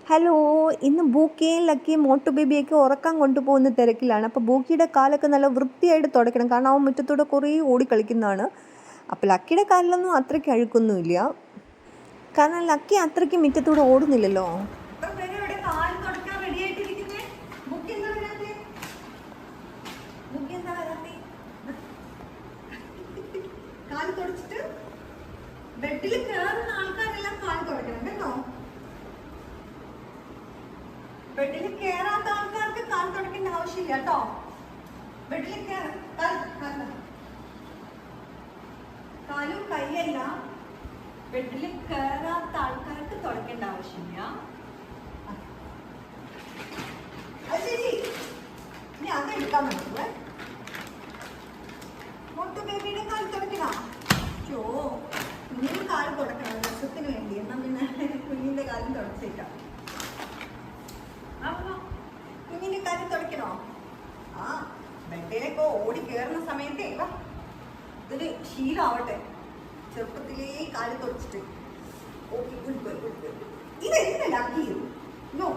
Hello, ഇന്ന് ബൂക്കയും ലക്കിയും മോട്ടു ബേബിയൊക്കെ ഉറക്കാൻ കൊണ്ടുപോകുന്ന തിരക്കിലാണ്. അപ്പോൾ ബൂക്കിയുടെ കാലൊക്കെ നല്ല വൃത്തിയായിട്ട് തുടയ്ക്കണം, കാരണം അവൻ മുറ്റത്തൂടെ കുറേ ഓടിക്കളിക്കുന്നതാണ്. അപ്പോൾ ലക്കിയുടെ കാലിലൊന്നും അത്രയ്ക്ക് അഴുക്കൊന്നുമില്ല, കാരണം ലക്കി അത്രയ്ക്ക് മുറ്റത്തൂടെ ഓടുന്നില്ലല്ലോ. ബെഡിൽ കയറുന്ന ആൾക്കാരെല്ലാം കാല് തുടയ്ക്കണം കേട്ടോ. ബെഡിൽ കയറാത്ത ആൾക്കാർക്ക് കാൽ തുടയ്ക്കേണ്ട ആവശ്യമില്ല കേട്ടോ. ബെഡിൽ കാലും കൈയല്ല, ബെഡിൽ കയറാത്ത ആൾക്കാർക്ക് തുടയ്ക്കേണ്ട ആവശ്യമില്ല. ചേച്ചി ഇനി അതെടുക്കാൻ പറ്റുമേ. മോട്ടു ബേബിയുടെ കാൽ തുടയ്ക്കണം. കുഞ്ഞിന്റെ കാല് തുടക്കണം രസത്തിന് വേണ്ടി. എന്നാ പിന്നെ കുഞ്ഞിന്റെ കാലും തുടച്ചേക്കാം. കുഞ്ഞിന്റെ കാര്യം തുടയ്ക്കണോ? ആ, ബെഡിലൊക്കെ ഓടി കയറുന്ന സമയത്തേ ഇതൊരു ശീലമാവട്ടെ, ചെറുപ്പത്തിലേ കാല് തുടച്ചിട്ട്. Okay, goodbye, goodbye. ഇതെന്താ നോ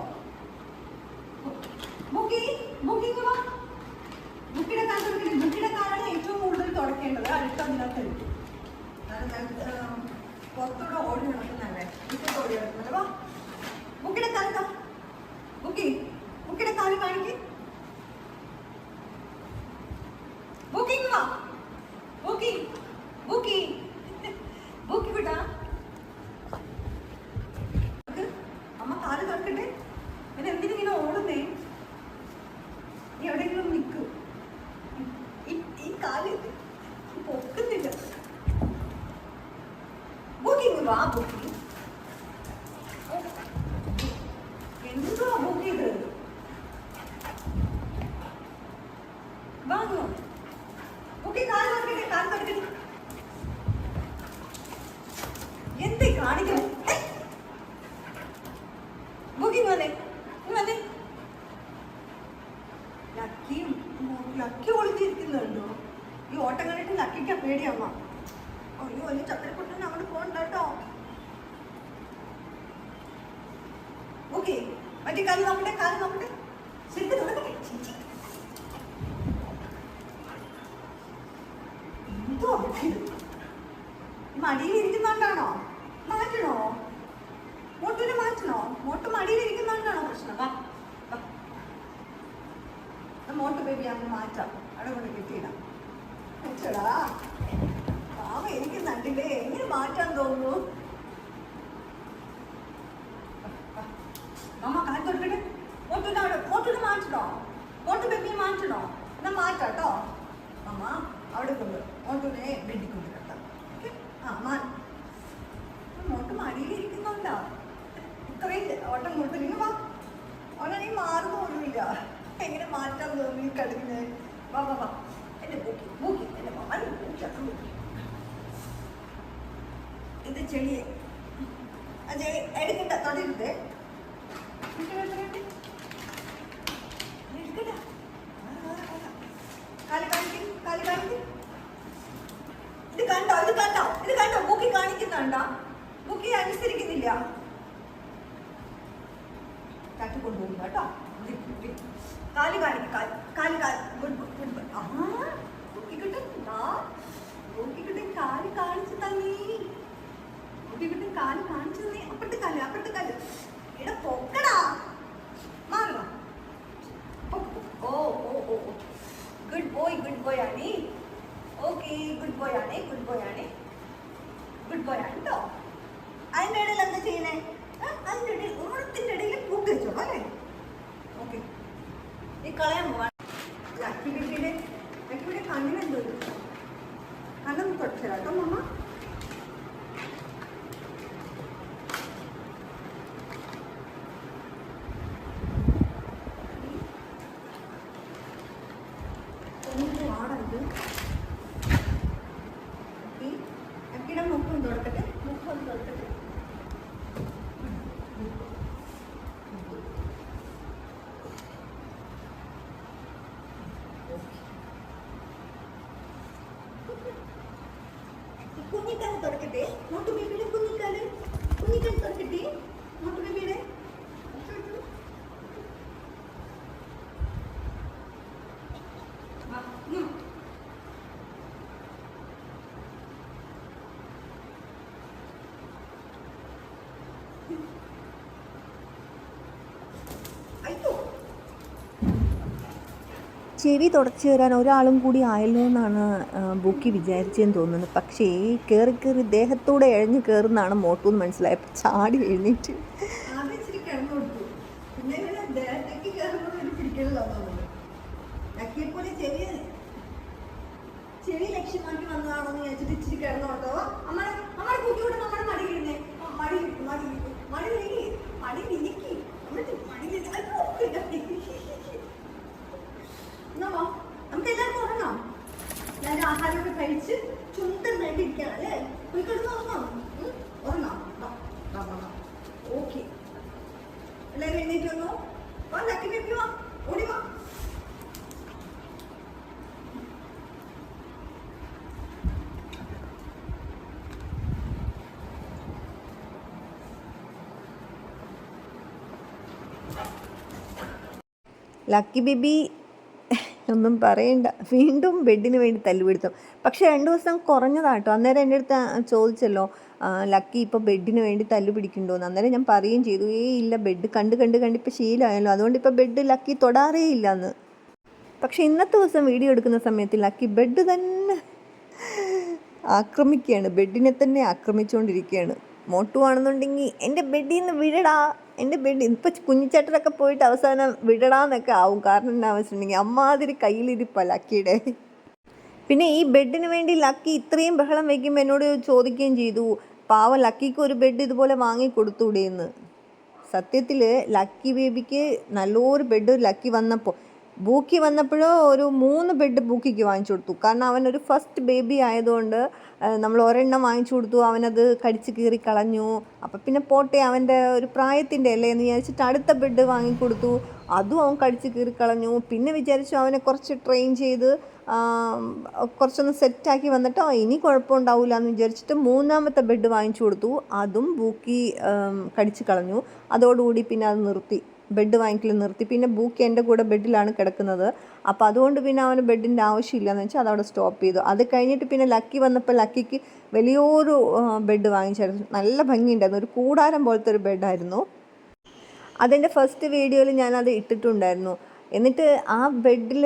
ബുക്കിയുടെ കാല് തുടക്കരുത്. ബുക്കിയുടെ കാലാണ് ഏറ്റവും കൂടുതൽ തുടക്കേണ്ടത്. അടുത്തതിനകത്ത് പുറത്തൂടെ ഓടി നടക്കുന്നല്ലേ, ഇതൊക്കെ ഓടി നടക്കുന്നല്ലേ. വാ, ബുക്കിയുടെ കാലത്താ. ബുക്കിയുടെ കാല് കാണിക്ക്. ബുക്കിങ് വാ, ബുക്കി വിടാ. അമ്മ കാല് തുറക്കട്ടെ. പിന്നെ എന്തിനിങ്ങനെ ഓടുന്നേ? നീ എവിടെയെങ്കിലും നിൽക്കും. ഈ കാല് പൊക്കുന്നില്ല. ബുക്കിങ് വാ, ബുക്കിങ്. എന്തുവാ ബുക്ക് ചെയ്ത്? വാങ്ങോ ബുക്കി. കാല് തുറക്കട്ടെ. എന്തേ കാണിക്കണം? ബുക്കിങ് വന്നേ. ലക്കി ഒളിഞ്ഞിരിക്കുന്നുണ്ടോ? ഈ ഓട്ടം കണ്ടിട്ട് ലക്കിക്കാ പേടിയമ്മ. അയ്യോ, വലിയ ചക്കരപ്പൊട്ടൻ അങ്ങോട്ട് പോകണ്ട കേട്ടോ. ഓക്കെ, മറ്റേ കാല് നോക്കട്ടെ. ശരിക്കും തുടക്കട്ടെ. എന്തോ മടിയിൽ ഇരിക്കുന്നോണ്ടാണോ? മാറ്റണോ? മോട്ടുവിനെ മാറ്റണോ? മോട്ട് മടിയിൽ ഇരിക്കുന്നോണ്ടാണോ പ്രശ്നം? മോട്ടു ബേബി അങ്ങ് മാറ്റാം. അവിടെ കൊണ്ട് കിട്ടിയിടാം. വെച്ചടാ, പാവ ഇരിക്കുന്നുണ്ടില്ലേ. എങ്ങനെ മാറ്റാൻ തോന്നുന്നു? അമ്മ കാല് തൊട്ടിട്ട് മോട്ടുവിനെ മാറ്റണോ? മോട്ടു ബേബിയെ മാറ്റണോ? എന്നാ മാറ്റാട്ടോ. അമ്മ അവിടെ കൊണ്ട് മോട്ടുവിനെ ബെഡിൽ കൊണ്ട് കിട്ടാം. മോട്ട് മടിയിൽ ഇരിക്കുന്നുണ്ടോ? ഇത്രയും ഓട്ടം കൊടുത്തില്ലെങ്കിൽ വാ, അവനാണെങ്കിൽ മാറുന്ന പോലുമില്ല. എങ്ങനെ മാറ്റാൻ തോന്നി കടുകിന്? വാ എന്റെ ബൂക്കി എന്റെ മാൻ ബൂക്കി. ഇത് ചെടിയെ ആ ചെടി എടുക്കണ്ട, തൊടരുത്. ഇത് കണ്ടോ? ബുക്കി കാണിക്കുന്നുണ്ടോ? ബുക്കി അനുസരിക്കുന്നില്ല. കാറ്റ് കൊണ്ടുപോകും കേട്ടോ. കാല് കാണിക്കും. കാല് കാണിച്ചു തന്നീ. കാല് കാണിച്ചു തന്നീ. അപ്പുറത്തെ കാല് ഇട പൊക്കടാ. മാറുക. ഓ ഗുഡ് ബോയ് ആണ്. ഓക്കെ, ഗുഡ് ബോയ് ആണ് കേട്ടോ. അതിൻ്റെ ഇടയിൽ എന്താ ചെയ്യണേ? അതിൻ്റെ ഇടയിൽ ഓണത്തിൻ്റെ ഇടയിൽ ബുക്ക് വെച്ചോളൂ അല്ലേ? ഓക്കെ, ഈ കളയാൻ പോവാ. ലക്കിയുടെ കണ്ണിനെന്തോ കണ്ണൊന്ന് തുടച്ചോ മമ്മ. ആടത് ലക്കിയുടെ മുഖം തുടക്കട്ടെ. കുഞ്ഞിക്കാല് തുടക്കട്ടെ. മോട്ടു ബേബിയുടെ കുഞ്ഞിക്കാല് തുടക്കട്ടെ. മോട്ടു ബേബിയുടെ ചെവി തുടച്ചു തരാൻ ഒരാളും കൂടി ആയല്ലോ എന്നാണ് ബുക്കി വിചാരിച്ചതെന്ന് തോന്നുന്നത്. പക്ഷേ കയറി കയറി ദേഹത്തൂടെ എഴഞ്ഞു കയറുന്നതാണ് മോട്ടു എന്ന് മനസ്സിലായപ്പോൾ ചാടി എഴുന്നേറ്റ്. ആദ്യം ഇച്ചിരി കിടന്നു കൊടുത്തു, പിന്നെ ഇങ്ങനെ ദേഹത്തേക്ക് കയറുമ്പോൾ ഒരു പിടിക്കലോ തോന്നുന്നു. ലക്കിയെപ്പോലെ ചെവി ലക്ഷ്യമാക്കി വന്നതാണോ എന്ന് വിചാരിച്ചിട്ട് ഇച്ചിരി കിടന്നു കൊടുത്തോ. നമ്മുടെ കുട്ടിയോട് നമ്മുടെ മടി കിടന്നേ, മടി വിരിക്കി നമുക്ക് എല്ലാവർക്കും ഉറങ്ങാം. ഞാൻ ആഹാരമൊക്കെ കഴിച്ച് ചുണ്ടൻ വേണ്ടിയിരിക്കുകയാണ് അല്ലേ? പോയി കിടന്ന് ഉറങ്ങാം. ഓക്കെ, എല്ലാവരും എഴുന്നേറ്റ് വന്നോ. ലക്കി ബേബി വാ, ഓടി വാ. ലക്കി ബേബി ഒന്നും പറയണ്ട, വീണ്ടും ബെഡിന് വേണ്ടി തല്ലുപിടുത്തം. പക്ഷെ 2 ദിവസം കുറഞ്ഞതാട്ടോ. അന്നേരം എൻ്റെ അടുത്ത് ചോദിച്ചല്ലോ ലക്കി ഇപ്പോൾ ബെഡിന് വേണ്ടി തല്ലു പിടിക്കുന്നുണ്ടോയെന്ന്. അന്നേരം ഞാൻ പറയുകയും ചെയ്തു, ഇല്ല, ബെഡ് കണ്ട് ഇപ്പോൾ ശീലമായല്ലോ, അതുകൊണ്ട് ഇപ്പോൾ ബെഡ് ലക്കി തൊടാറേ ഇല്ല എന്ന്. പക്ഷെ ഇന്നത്തെ ദിവസം വീഡിയോ എടുക്കുന്ന സമയത്ത് ലക്കി ബെഡ് തന്നെ ആക്രമിക്കുകയാണ്, ബെഡിനെ തന്നെ ആക്രമിച്ചുകൊണ്ടിരിക്കുകയാണ്. മോട്ടു ആണെന്നുണ്ടെങ്കിൽ എൻ്റെ ബെഡിൽ നിന്ന് വിടടാ, എൻ്റെ ബെഡ് ഇപ്പോൾ കുഞ്ഞിച്ചേട്ടനൊക്കെ പോയിട്ട് അവസാനം വിടടാന്നൊക്കെ ആവും. കാരണം എന്താ വെച്ചിട്ടുണ്ടെങ്കിൽ അമ്മാതിരി കയ്യിലിരിപ്പല്ല ലക്കിയുടെ. പിന്നെ ഈ ബെഡിന് വേണ്ടി ലക്കി ഇത്രയും ബഹളം വയ്ക്കുമ്പോൾ എന്നോട് ചോദിക്കുകയും ചെയ്തു, പാവം ലക്കിക്ക് ഒരു ബെഡ് ഇതുപോലെ വാങ്ങി കൊടുത്തൂടെയെന്ന്. സത്യത്തിൽ ലക്കി ബേബിക്ക് നല്ലൊരു ബെഡ് ലക്കി ബൂക്കി വന്നപ്പോഴോ ഒരു 3 ബെഡ് ബൂക്കിക്ക് വാങ്ങിച്ചു കൊടുത്തു. കാരണം അവനൊരു ഫസ്റ്റ് ബേബി ആയതുകൊണ്ട് നമ്മൾ ഒരെണ്ണം വാങ്ങിച്ചു കൊടുത്തു, അവനത് കടിച്ച് കീറി കളഞ്ഞു. അപ്പം പിന്നെ പോട്ടെ, അവൻ്റെ ഒരു പ്രായത്തിൻ്റെ അല്ലേ എന്ന് വിചാരിച്ചിട്ട് അടുത്ത ബെഡ് വാങ്ങിക്കൊടുത്തു, അതും അവൻ കടിച്ച് കീറി കളഞ്ഞു. പിന്നെ വിചാരിച്ചു അവനെ കുറച്ച് ട്രെയിൻ ചെയ്ത് കുറച്ചൊന്ന് സെറ്റാക്കി വന്നിട്ടോ ഇനി കുഴപ്പമുണ്ടാവില്ല എന്ന് വിചാരിച്ചിട്ട് 3ാമത്തെ ബെഡ് വാങ്ങിച്ചു കൊടുത്തു, അതും ബൂക്കി കടിച്ച് കളഞ്ഞു. അതോടുകൂടി പിന്നെ അത് നിർത്തി, ബെഡ് വാങ്ങിക്കൽ നിർത്തി. പിന്നെ ബൂക്കി എൻ്റെ കൂടെ ബെഡിലാണ് കിടക്കുന്നത്. അപ്പോൾ അതുകൊണ്ട് പിന്നെ അവന് ബെഡിൻ്റെ ആവശ്യമില്ലയെന്ന് വെച്ചാൽ അതവിടെ സ്റ്റോപ്പ് ചെയ്തു. അത് കഴിഞ്ഞിട്ട് പിന്നെ ലക്കി വന്നപ്പോൾ ലക്കിക്ക് വലിയൊരു ബെഡ് വാങ്ങിച്ചായിരുന്നു, നല്ല ഭംഗിയുണ്ടായിരുന്നു, ഒരു കൂടാരം പോലത്തെ ഒരു ബെഡായിരുന്നു. അതിൻ്റെ ഫസ്റ്റ് വീഡിയോയിൽ ഞാനത് ഇട്ടിട്ടുണ്ടായിരുന്നു. എന്നിട്ട് ആ ബെഡിൽ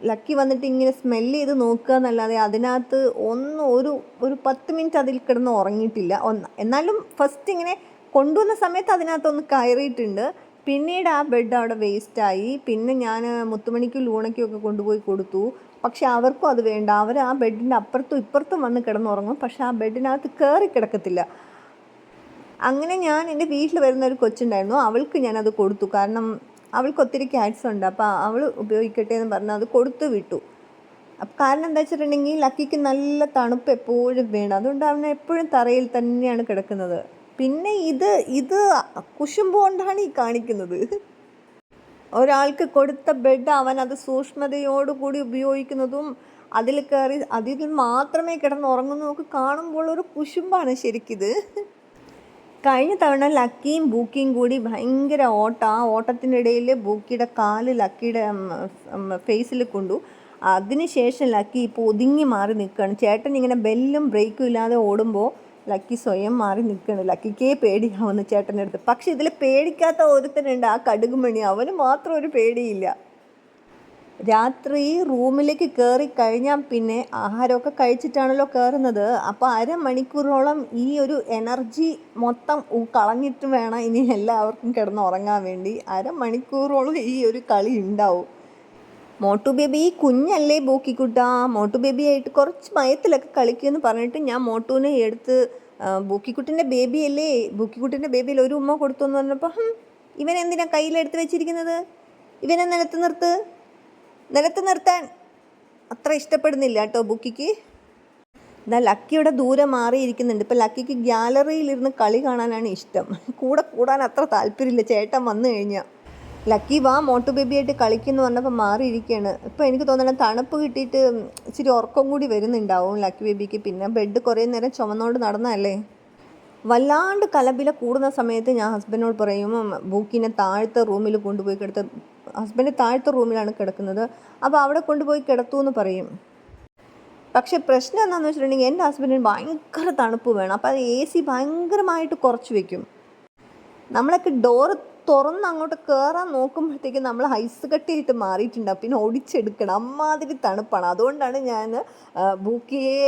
ലക്കി വന്നിട്ട് ഇങ്ങനെ സ്മെല്ല് ചെയ്ത് നോക്കുക എന്നല്ലാതെ അതിനകത്ത് ഒരു 10 മിനിറ്റ് അതിൽ കിടന്ന് ഉറങ്ങിയിട്ടില്ല. എന്നാലും ഫസ്റ്റ് ഇങ്ങനെ കൊണ്ടുവന്ന സമയത്ത് അതിനകത്തൊന്ന് കയറിയിട്ടുണ്ട്. പിന്നീട് ആ ബെഡ് അവിടെ വേസ്റ്റായി. പിന്നെ ഞാൻ മുത്തുമണിക്കും ലൂണയ്ക്കും ഒക്കെ കൊണ്ടുപോയി കൊടുത്തു. പക്ഷെ അവർക്കും അത് വേണ്ട, അവർ ആ ബെഡിൻ്റെ അപ്പുറത്തും ഇപ്പുറത്തും വന്ന് കിടന്നുറങ്ങും, പക്ഷെ ആ ബെഡിനകത്ത് കയറി കിടക്കത്തില്ല. അങ്ങനെ ഞാൻ എൻ്റെ വീട്ടിൽ വരുന്ന ഒരു കൊച്ചുണ്ടായിരുന്നു, അവൾക്ക് ഞാനത് കൊടുത്തു. കാരണം അവൾക്ക് ഒത്തിരി ക്യാറ്റ്സ് ഉണ്ട്, അപ്പോൾ അവൾ ഉപയോഗിക്കട്ടെ എന്ന് പറഞ്ഞ് അത് കൊടുത്തു വിട്ടു. കാരണം എന്താ വെച്ചിട്ടുണ്ടെങ്കിൽ ലക്കിക്ക് നല്ല തണുപ്പ് എപ്പോഴും വേണം, അതുകൊണ്ട് അവൻ എപ്പോഴും തറയിൽ തന്നെയാണ് കിടക്കുന്നത്. പിന്നെ ഇത് കുശുമ്പ് കൊണ്ടാണ് ഈ കാണിക്കുന്നത്. ഒരാൾക്ക് കൊടുത്ത ബെഡ് അവൻ അത് സൂക്ഷ്മതയോടുകൂടി ഉപയോഗിക്കുന്നതും അതിൽ മാത്രമേ കിടന്നുറങ്ങുന്നതൊക്കെ കാണുമ്പോൾ ഒരു കുശുമ്പാണ് ശരിക്കിത്. കഴിഞ്ഞ തവണ ലക്കിയും ബൂക്കിയും കൂടി ഭയങ്കര ആ ഓട്ടത്തിനിടയിൽ ബൂക്കിയുടെ കാല് ലക്കിയുടെ ഫേസിൽ കൊണ്ടു. അതിനുശേഷം ലക്കി ഇപ്പോൾ ഒതുങ്ങി മാറി നിൽക്കുകയാണ്. ചേട്ടൻ ഇങ്ങനെ ബെല്ലും ബ്രേക്കും ഇല്ലാതെ ഓടുമ്പോൾ ലക്കി സ്വയം മാറി നിൽക്കുകയാണ്. ലക്കിക്കേ പേടിയാവുന്നു ചേട്ടൻ്റെ അടുത്ത്. പക്ഷെ ഇതിൽ പേടിക്കാത്ത ഒരുത്തനുണ്ട്, ആ കടുകുമണി, അവന് മാത്രം ഒരു പേടിയില്ല. രാത്രി റൂമിലേക്ക് കയറി കഴിഞ്ഞാൽ പിന്നെ ആഹാരമൊക്കെ കഴിച്ചിട്ടാണല്ലോ കയറുന്നത്. അപ്പോൾ അരമണിക്കൂറോളം ഈ ഒരു എനർജി മൊത്തം കളഞ്ഞിട്ട് വേണം ഇനി എല്ലാവർക്കും കിടന്നുറങ്ങാൻ വേണ്ടി. അരമണിക്കൂറോളം ഈ ഒരു കളി ഉണ്ടാവും. മോട്ടു ബേബി കുഞ്ഞല്ലേ ബൂക്കിക്കുട്ട, മോട്ടു ബേബിയായിട്ട് കുറച്ച് മയത്തിലൊക്കെ കളിക്കുമെന്ന് പറഞ്ഞിട്ട് ഞാൻ മോട്ടുവിനെ എടുത്ത് ബൂക്കിക്കുട്ടിൻ്റെ ബേബിയല്ലേ, ബൂക്കിക്കുട്ടിൻ്റെ ബേബിയിൽ ഒരു ഉമ്മ കൊടുത്തു എന്ന് പറഞ്ഞപ്പോൾ ഇവനെന്തിനാ കയ്യിലെടുത്ത് വെച്ചിരിക്കുന്നത്, ഇവനെ നിലത്ത് നിർത്താൻ അത്ര ഇഷ്ടപ്പെടുന്നില്ല കേട്ടോ ബുക്കിക്ക്. എന്നാൽ ലക്കിയുടെ ദൂരെ മാറിയിരിക്കുന്നുണ്ട്. ഇപ്പോൾ ലക്കിക്ക് ഗ്യാലറിയിലിരുന്ന് കളി കാണാനാണ് ഇഷ്ടം, കൂടാൻ അത്ര താല്പര്യമില്ല ചേട്ടൻ വന്നു കഴിഞ്ഞാൽ. ലക്കി വാ മോട്ടു ബേബിയായിട്ട് കളിക്കുന്നു പറഞ്ഞപ്പോൾ മാറിയിരിക്കുകയാണ്. ഇപ്പോൾ എനിക്ക് തോന്നുന്നത് തണുപ്പ് കിട്ടിയിട്ട് ഇച്ചിരി ഉറക്കം കൂടി വരുന്നുണ്ടാവും ലക്കി ബേബിക്ക്. പിന്നെ ബെഡ് കുറേ നേരം ചുമന്നുകൊണ്ട് നടന്നതല്ലേ. വല്ലാണ്ട് കലബില കൂടുന്ന സമയത്ത് ഞാൻ ഹസ്ബൻഡിനോട് പറയും ബൂക്കിനെ താഴത്തെ റൂമിൽ കൊണ്ടുപോയി കിടത്ത്. ഹസ്ബൻഡ് താഴത്തെ റൂമിലാണ് കിടക്കുന്നത്, അപ്പോൾ അവിടെ കൊണ്ടുപോയി കിടത്തു എന്ന് പറയും. പക്ഷെ പ്രശ്നം എന്താണെന്ന് വെച്ചിട്ടുണ്ടെങ്കിൽ എൻ്റെ ഹസ്ബൻഡിന് ഭയങ്കര തണുപ്പ് വേണം. അപ്പോൾ അത് AC ഭയങ്കരമായിട്ട് കുറച്ച് വയ്ക്കും. നമ്മളൊക്കെ ഡോറ് തുറന്ന് അങ്ങോട്ട് കയറാൻ നോക്കുമ്പോഴത്തേക്കും നമ്മൾ ഐസ് കട്ടിയായിട്ട് മാറിയിട്ടുണ്ടാവും, പിന്നെ ഒടിച്ചെടുക്കണം, അമ്മാതിരി തണുപ്പാണ്. അതുകൊണ്ടാണ് ഞാൻ ബൂക്കിയെ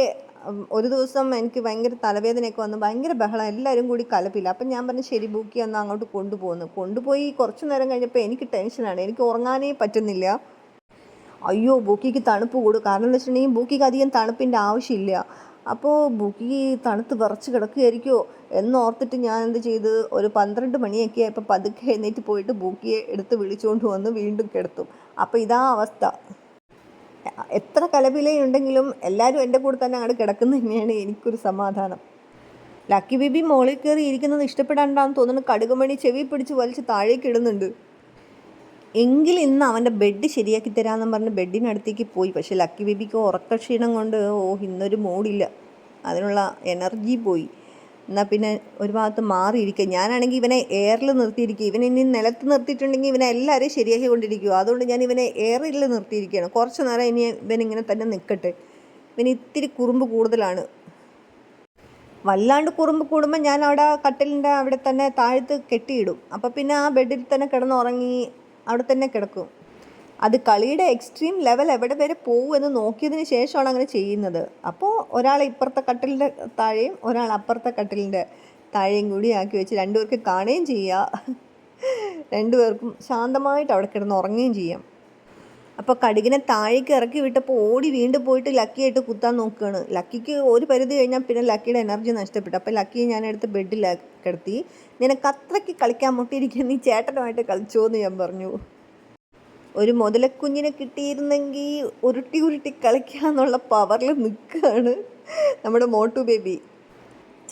ഒരു ദിവസം എനിക്ക് ഭയങ്കര തലവേദനയൊക്കെ വന്നു, ഭയങ്കര ബഹളം, എല്ലാവരും കൂടി കലപ്പില്ല. അപ്പം ഞാൻ പറഞ്ഞു ശരി ബൂക്കി ഒന്ന് അങ്ങോട്ട് കൊണ്ടുപോയി കുറച്ച് നേരം കഴിഞ്ഞപ്പോൾ എനിക്ക് ടെൻഷനാണ്, എനിക്ക് ഉറങ്ങാനേ പറ്റുന്നില്ല. അയ്യോ ബൂക്കിക്ക് തണുപ്പ് കൂടും, കാരണം എന്ന് വെച്ചിട്ടുണ്ടെങ്കിൽ ബൂക്കിക്ക് അധികം തണുപ്പിൻ്റെ ആവശ്യമില്ല. അപ്പോൾ ബൂക്കി തണുത്ത് വിറച്ച് കിടക്കുകയായിരിക്കുമോ എന്നോർത്തിട്ട് ഞാൻ എന്ത് ചെയ്ത്, ഒരു 12 മണിയൊക്കെ ആയപ്പോൾ പതുക്കെ എഴുന്നേറ്റ് പോയിട്ട് ബൂക്കിയെ എടുത്ത് വിളിച്ചുകൊണ്ട് വന്ന് വീണ്ടും കിടത്തും. അപ്പോൾ ഇതാ അവസ്ഥ. എത്ര കലപിലയുണ്ടെങ്കിലും എല്ലാവരും എൻ്റെ കൂടെ തന്നെ അങ്ങോട്ട് കിടക്കുന്നത് തന്നെയാണ് എനിക്കൊരു സമാധാനം. ലക്കി ബേബി മോളിൽ കയറി ഇരിക്കുന്നത് ഇഷ്ടപ്പെടാണ്ടാന്ന് തോന്നുന്നു, കടുകുമണി ചെവി പിടിച്ച് വലിച്ച് താഴേക്ക് ഇടുന്നുണ്ട്. എങ്കിൽ ഇന്ന് അവൻ്റെ ബെഡ് ശരിയാക്കി തരാമെന്ന് പറഞ്ഞ് ബെഡിനടുത്തേക്ക് പോയി. പക്ഷേ ലക്കി ബേബിക്ക് ഉറക്കക്ഷീണം കൊണ്ട് ഇന്നൊരു മൂഡില്ല, അതിനുള്ള എനർജി പോയി. എന്നാൽ പിന്നെ ഒരു ഭാഗത്ത് മാറിയിരിക്കുക. ഞാനാണെങ്കിൽ ഇവനെ എയറിൽ നിർത്തിയിരിക്കുക. ഇവനെ ഇനി നിലത്ത് നിർത്തിയിട്ടുണ്ടെങ്കിൽ ഇവനെ എല്ലാവരും ശരിയാക്കി കൊണ്ടിരിക്കുക. അതുകൊണ്ട് ഞാൻ ഇവനെ എയറിൽ നിർത്തിയിരിക്കുകയാണ്. കുറച്ച് നേരം ഇനി ഇവനിങ്ങനെ തന്നെ നിൽക്കട്ടെ. ഇവന് ഇത്തിരി കുറുമ്പ് കൂടുതലാണ്. വല്ലാണ്ട് കുറുമ്പ് കൂടുമ്പോൾ ഞാൻ അവിടെ കട്ടിലിൻ്റെ അവിടെ തന്നെ താഴത്ത് കെട്ടിയിടും. അപ്പോൾ പിന്നെ ആ ബെഡിൽ തന്നെ കിടന്നുറങ്ങി അവിടെ തന്നെ കിടക്കും. അത് കളിയുടെ എക്സ്ട്രീം ലെവൽ എവിടെ വരെ പോകുമെന്ന് നോക്കിയതിന് ശേഷമാണ് അങ്ങനെ ചെയ്യുന്നത്. അപ്പോൾ ഒരാൾ ഇപ്പുറത്തെ കട്ടിലിൻ്റെ താഴെയും ഒരാൾ അപ്പുറത്തെ കട്ടിലിൻ്റെ താഴെയും കൂടി ആക്കി വെച്ച് രണ്ടുപേർക്ക് കാണുകയും ചെയ്യാം, രണ്ടുപേർക്കും ശാന്തമായിട്ട് അവിടെ കിടന്ന് ഉറങ്ങുകയും ചെയ്യാം. അപ്പോൾ കടുകിനെ താഴേക്ക് ഇറക്കി വിട്ടപ്പോൾ വീണ്ടും പോയിട്ട് ലക്കിയായിട്ട് കുത്താൻ നോക്കുകയാണ്. ലക്കിക്ക് ഒരു പരിധി കഴിഞ്ഞാൽ പിന്നെ ലക്കിയുടെ എനർജി നഷ്ടപ്പെട്ടു. അപ്പോൾ ലക്കിയെ ഞാനെടുത്ത് ബെഡിൽ കിടത്തി, നിനക്ക് അത്രയ്ക്ക് കളിക്കാൻ മുട്ടിയിരിക്കാൻ നീ ചേട്ടനുമായിട്ട് കളിച്ചോ എന്ന് ഞാൻ പറഞ്ഞു. ഒരു മുതലക്കുഞ്ഞിനെ കിട്ടിയിരുന്നെങ്കിൽ ഉരുട്ടി കളിക്കാന്നുള്ള പവറിൽ നിൽക്കുകയാണ് നമ്മുടെ മോട്ടു ബേബി.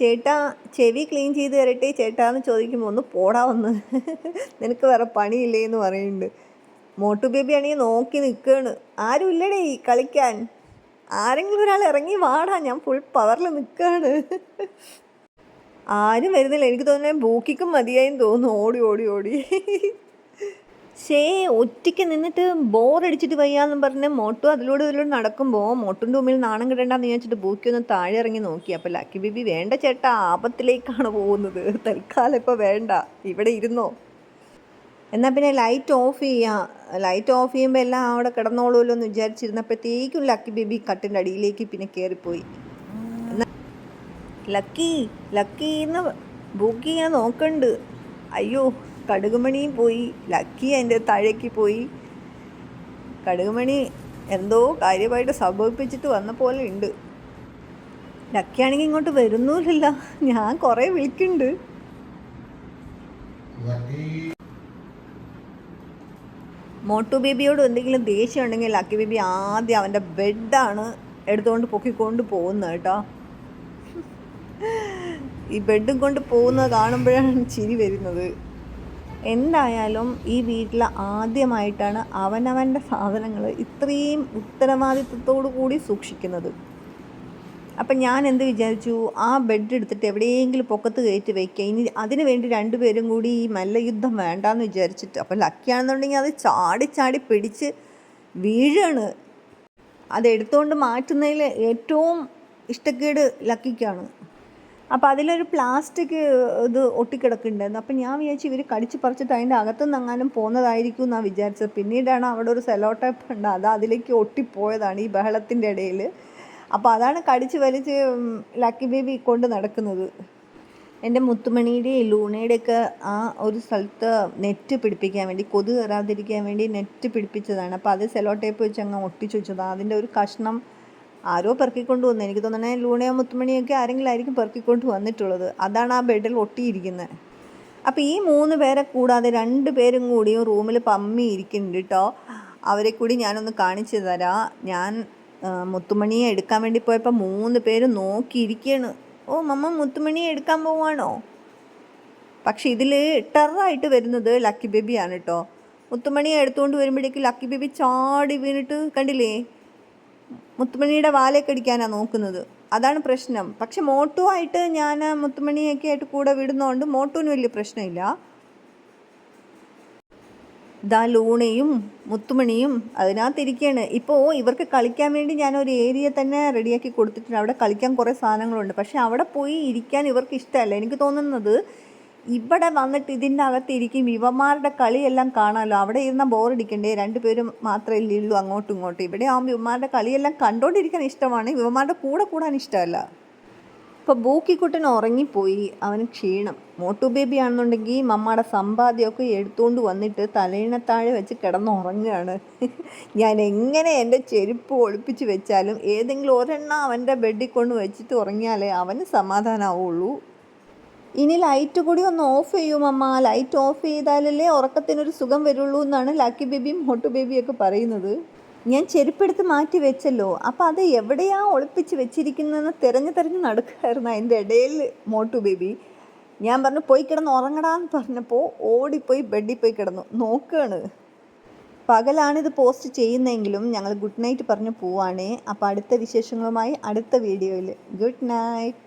ചേട്ടാ ചെവി ക്ലീൻ ചെയ്ത് തരട്ടെ ചേട്ടാന്ന് ചോദിക്കുമ്പോൾ ഒന്ന് പോടാ വന്ന്, നിനക്ക് വേറെ പണിയില്ലേ എന്ന് പറയുന്നുണ്ട്. മോട്ടു ബേബി ആണെങ്കിൽ നോക്കി നിൽക്കുകയാണ്, ആരും ഇല്ലടേ കളിക്കാൻ, ആരെങ്കിലും ഒരാൾ ഇറങ്ങി വാടാ, ഞാൻ ഫുൾ പവറിൽ നിൽക്കുകയാണ്. ആരും വരുന്നില്ല. എനിക്ക് തോന്നുന്നത് ബൂക്കിക്കും മതിയായും തോന്നുന്നു, ഓടി. ഒറ്റയ്ക്ക് നിന്നിട്ട് ബോറടിച്ചിട്ട് വയ്യാന്നും പറഞ്ഞ് മോട്ടു അതിലൂടെ നടക്കുമ്പോൾ മോട്ടുൻ്റെ മുമ്പിൽ നാണം കിടണ്ടെന്ന് വിചാരിച്ചിട്ട് ബൂക്കി ഒന്ന് താഴെ ഇറങ്ങി നോക്കി. അപ്പോൾ ലക്കി ബേബി വേണ്ട ചേട്ടാ, ആപത്തിലേക്കാണ് പോകുന്നത്, തൽക്കാലം ഇപ്പോൾ വേണ്ട, ഇവിടെ ഇരുന്നോ. എന്നാൽ പിന്നെ ലൈറ്റ് ഓഫ് ചെയ്യുമ്പോൾ എല്ലാം അവിടെ കിടന്നോളൂല്ലോ എന്ന് വിചാരിച്ചിരുന്നപ്പോഴത്തേക്കും ലക്കി ബേബി കട്ടിൻ്റെ അടിയിലേക്ക് പിന്നെ കയറിപ്പോയി. എന്നാൽ ലക്കി എന്ന് ബൂക്കി ഞാൻ നോക്കണ്ട്. അയ്യോ കടുകുമണിയും പോയി, ലക്കി അതിൻ്റെ താഴേക്ക് പോയി. കടുകുമണി എന്തോ കാര്യമായിട്ട് സംഭവിപ്പിച്ചിട്ട് വന്ന പോലെ ഉണ്ട്. ലക്കിയാണെങ്കിൽ ഇങ്ങോട്ട് വരുന്നുമില്ല, ഞാൻ കുറേ വിളിക്കുന്നുണ്ട്. മോട്ടു ബേബിയോട് എന്തെങ്കിലും ദേഷ്യം ഉണ്ടെങ്കിൽ ലക്കി ബേബി ആദ്യം അവൻ്റെ ബെഡാണ് എടുത്തുകൊണ്ട് പൊക്കിക്കൊണ്ട് പോകുന്നത് കേട്ടോ. ഈ ബെഡും കൊണ്ട് പോകുന്നത് കാണുമ്പോഴാണ് ചിരി വരുന്നത്. എന്തായാലും ഈ വീട്ടിൽ ആദ്യമായിട്ടാണ് അവനവൻ്റെ സാധനങ്ങൾ ഇത്രയും ഉത്തരവാദിത്വത്തോടു കൂടി സൂക്ഷിക്കുന്നത്. അപ്പം ഞാൻ എന്ത് വിചാരിച്ചു, ആ ബെഡ് എടുത്തിട്ട് എവിടെയെങ്കിലും പൊക്കത്ത് കയറ്റി വയ്ക്കുക, ഇനി അതിന് വേണ്ടി രണ്ടുപേരും കൂടി ഈ മല്ലയുദ്ധം വേണ്ടാന്ന് വിചാരിച്ചിട്ട്. അപ്പം ലക്കിയാണെന്നുണ്ടെങ്കിൽ അത് ചാടി പിടിച്ച് വീഴാണ്. അതെടുത്തുകൊണ്ട് മാറ്റുന്നതിൽ ഏറ്റവും ഇഷ്ടക്കേട് ലക്കിക്കാണ്. അപ്പോൾ അതിലൊരു പ്ലാസ്റ്റിക് ഇത് ഒട്ടിക്കിടക്കുന്നുണ്ടായിരുന്നു. അപ്പം ഞാൻ വിചാരിച്ചു ഇവർ കടിച്ച് പറിച്ചിട്ട് അതിൻ്റെ അകത്തുനിന്ന് എങ്ങാനും പോകുന്നതായിരിക്കും എന്നാണ് വിചാരിച്ചത്. പിന്നീടാണ് അവിടെ ഒരു സെലോ ടേപ്പ് ഉണ്ട്, അത് അതിലേക്ക് ഒട്ടിപ്പോയതാണ് ഈ ബഹളത്തിൻ്റെ ഇടയിൽ. അപ്പോൾ അതാണ് കടിച്ച് വലിച്ച് ലക്കി ബേബി കൊണ്ട് നടക്കുന്നത്. എൻ്റെ മുത്തുമണിയുടെയും ലൂണയുടെയൊക്കെ ആ ഒരു സ്ഥലത്ത് നെറ്റ് പിടിപ്പിക്കാൻ വേണ്ടി, കൊതു കയറാതിരിക്കാൻ വേണ്ടി നെറ്റ് പിടിപ്പിച്ചതാണ്. അപ്പോൾ അത് സെലോ ടേപ്പ് വെച്ച് അങ്ങ് ഒട്ടിച്ച് വെച്ചതാണ്. അതിൻ്റെ ഒരു കഷ്ണം ആരോ പെറുക്കിക്കൊണ്ട് വന്നു. എനിക്ക് തോന്നണേ ലൂണയോ മുത്തുമണിയൊക്കെ ആരെങ്കിലും ആയിരിക്കും പെറുക്കിക്കൊണ്ട് വന്നിട്ടുള്ളത്. അതാണ് ആ ബെഡിൽ ഒട്ടിയിരിക്കുന്നത്. അപ്പോൾ ഈ 3 പേരെ കൂടാതെ 2 പേരും കൂടിയും റൂമിൽ പമ്മി ഇരിക്കുന്നുണ്ട് കേട്ടോ. അവരെ കൂടി ഞാനൊന്ന് കാണിച്ചു തരാം. ഞാൻ മുത്തുമണിയെ എടുക്കാൻ വേണ്ടി പോയപ്പോൾ 3 പേര് നോക്കിയിരിക്കുകയാണ്. ഓ മമ്മ മുത്തുമണിയെ എടുക്കാൻ പോവാണോ? പക്ഷെ ഇതിൽ ടെററായിട്ട് വരുന്നത് ലക്കി ബേബിയാണ് കേട്ടോ. മുത്തുമണിയെ എടുത്തുകൊണ്ട് വരുമ്പോഴേക്കും ലക്കി ബേബി ചാടി വീണിട്ട് കണ്ടില്ലേ, മുത്തുമണിയുടെ വാലേക്ക് അടിക്കാനാണ് നോക്കുന്നത്. അതാണ് പ്രശ്നം. പക്ഷെ മോട്ടുവായിട്ട് ഞാൻ മുത്തുമണിയൊക്കെ ആയിട്ട് കൂടെ വിടുന്നതുകൊണ്ട് മോട്ടുവിന് വലിയ പ്രശ്നമില്ല. ഇതാ ലൂണയും മുത്തുമണിയും അതിനകത്തിരിക്കുകയാണ്. ഇപ്പോൾ ഇവർക്ക് കളിക്കാൻ വേണ്ടി ഞാനൊരു ഏരിയ തന്നെ റെഡിയാക്കി കൊടുത്തിട്ടുണ്ട്. അവിടെ കളിക്കാൻ കുറേ സാധനങ്ങളുണ്ട്. പക്ഷെ അവിടെ പോയി ഇരിക്കാൻ ഇവർക്ക് ഇഷ്ടമല്ല. എനിക്ക് തോന്നുന്നത് ഇവിടെ വന്നിട്ട് ഇതിൻ്റെ അകത്തിരിക്കും, ഇവന്മാരുടെ കളിയെല്ലാം കാണാമല്ലോ. അവിടെ ഇരുന്ന ബോറടിക്കണ്ടേ, രണ്ടുപേരും മാത്രമല്ലേ ഉള്ളൂ അങ്ങോട്ടും ഇങ്ങോട്ടും. ഇവിടെ ആകുമ്പോൾ ഇവന്മാരുടെ കളിയെല്ലാം കണ്ടുകൊണ്ടിരിക്കാൻ ഇഷ്ടമാണ്, ഇവന്മാരുടെ കൂടെ കൂടാൻ ഇഷ്ടമല്ല. ഇപ്പോൾ ബൂക്കിക്കുട്ടൻ ഉറങ്ങിപ്പോയി, അവന് ക്ഷീണം. മോട്ടു ബേബി ആണെന്നുണ്ടെങ്കിൽ മമ്മയുടെ സമ്പാദ്യമൊക്കെ എടുത്തുകൊണ്ട് വന്നിട്ട് തലയിണത്താഴെ വെച്ച് കിടന്നുറങ്ങുകയാണ്. ഞാൻ എങ്ങനെ എൻ്റെ ചെരുപ്പ് ഒളിപ്പിച്ച് വെച്ചാലും ഏതെങ്കിലും ഒരെണ്ണം അവൻ്റെ ബെഡിൽ കൊണ്ട് വെച്ചിട്ട് ഉറങ്ങിയാലേ അവന് സമാധാനമാവുള്ളൂ. ഇനി ലൈറ്റ് കൂടി ഒന്ന് ഓഫ് ചെയ്യും അമ്മ, ലൈറ്റ് ഓഫ് ചെയ്താലല്ലേ ഉറക്കത്തിനൊരു സുഖം വരുള്ളൂ എന്നാണ് ലക്കി ബേബിയും മോട്ടു ബേബിയൊക്കെ പറയുന്നത്. ഞാൻ ചെരുപ്പെടുത്ത് മാറ്റി വെച്ചല്ലോ, അപ്പോൾ അത് എവിടെയാണ് ഒളിപ്പിച്ച് വെച്ചിരിക്കുന്നതെന്ന് തിരഞ്ഞ് നടക്കുമായിരുന്നു. അതിൻ്റെ ഇടയിൽ മോട്ടു ബേബി ഞാൻ പറഞ്ഞു പോയി കിടന്ന് ഉറങ്ങടാന്ന് പറഞ്ഞപ്പോൾ ഓടിപ്പോയി ബെഡിൽ പോയി കിടന്നു നോക്കുകയാണ്. പകലാണിത് പോസ്റ്റ് ചെയ്യുന്നതെങ്കിലും ഞങ്ങൾ ഗുഡ് നൈറ്റ് പറഞ്ഞ് പോവാണേ. അപ്പോൾ അടുത്ത വിശേഷങ്ങളുമായി അടുത്ത വീഡിയോയിൽ. Good night.